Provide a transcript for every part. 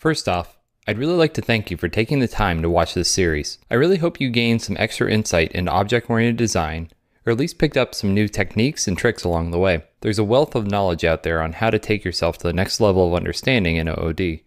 First off, I'd really like to thank you for taking the time to watch this series. I really hope you gained some extra insight into object-oriented design, or at least picked up some new techniques and tricks along the way. There's a wealth of knowledge out there on how to take yourself to the next level of understanding in OOD.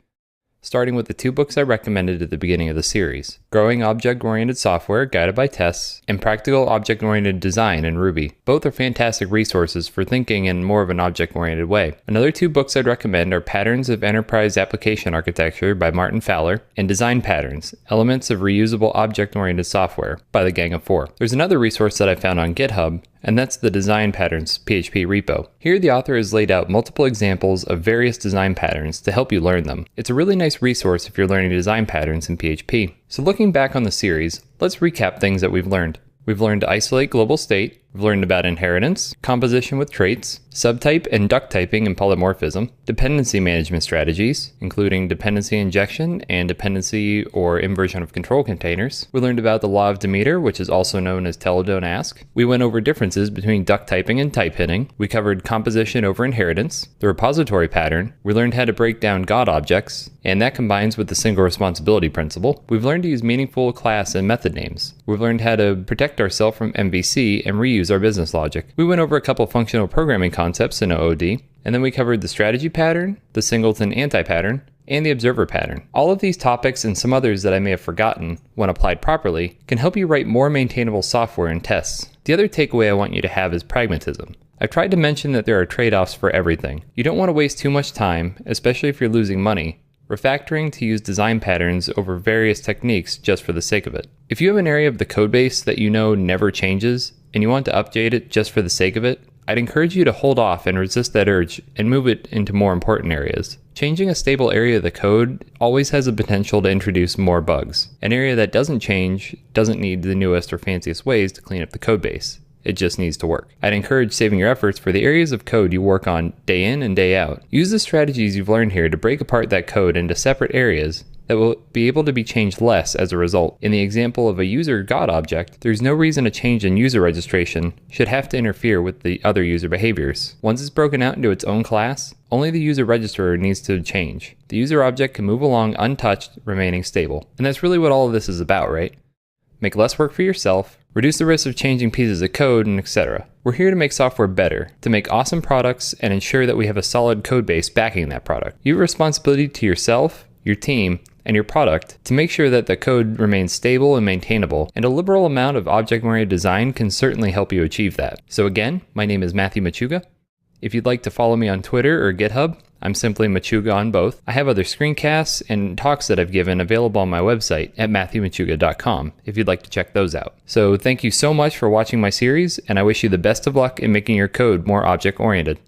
Starting with the two books I recommended at the beginning of the series, Growing Object-Oriented Software Guided by Tests, and Practical Object-Oriented Design in Ruby. Both are fantastic resources for thinking in more of an object-oriented way. Another two books I'd recommend are Patterns of Enterprise Application Architecture by Martin Fowler, and Design Patterns, Elements of Reusable Object-Oriented Software by the Gang of Four. There's another resource that I found on GitHub, and that's the Design Patterns PHP repo. Here the author has laid out multiple examples of various design patterns to help you learn them. It's a really nice resource if you're learning design patterns in PHP. So looking back on the series, let's recap things that we've learned. We've learned to isolate global state, we've learned about inheritance, composition with traits, subtype and duck typing and polymorphism, dependency management strategies, including dependency injection and dependency or inversion of control containers. We learned about the law of Demeter, which is also known as tell, don't ask. We went over differences between duck typing and type hitting. We covered composition over inheritance, the repository pattern. We learned how to break down God objects, and that combines with the single responsibility principle. We've learned to use meaningful class and method names. We've learned how to protect ourselves from MVC and reuse our business logic. We went over a couple functional programming concepts in OOD, and then we covered the strategy pattern, the singleton anti-pattern, and the observer pattern. All of these topics and some others that I may have forgotten, when applied properly, can help you write more maintainable software and tests. The other takeaway I want you to have is pragmatism. I've tried to mention that there are trade-offs for everything. You don't want to waste too much time, especially if you're losing money, refactoring to use design patterns over various techniques just for the sake of it. If you have an area of the codebase that you know never changes, and you want to update it just for the sake of it, I'd encourage you to hold off and resist that urge and move it into more important areas. Changing a stable area of the code always has the potential to introduce more bugs. An area that doesn't change doesn't need the newest or fanciest ways to clean up the codebase. It just needs to work. I'd encourage saving your efforts for the areas of code you work on day in and day out. Use the strategies you've learned here to break apart that code into separate areas that will be able to be changed less as a result. In the example of a user God object, there's no reason a change in user registration should have to interfere with the other user behaviors. Once it's broken out into its own class, only the user registrar needs to change. The user object can move along untouched, remaining stable. And that's really what all of this is about, right? Make less work for yourself, reduce the risk of changing pieces of code, and etc. We're here to make software better, to make awesome products, and ensure that we have a solid code base backing that product. You have a responsibility to yourself, your team, and your product to make sure that the code remains stable and maintainable, and a liberal amount of object-oriented design can certainly help you achieve that. So again, my name is Matthew Machuga. If you'd like to follow me on Twitter or GitHub, I'm simply Machuga on both. I have other screencasts and talks that I've given available on my website at matthewmachuga.com if you'd like to check those out. So thank you so much for watching my series, and I wish you the best of luck in making your code more object-oriented.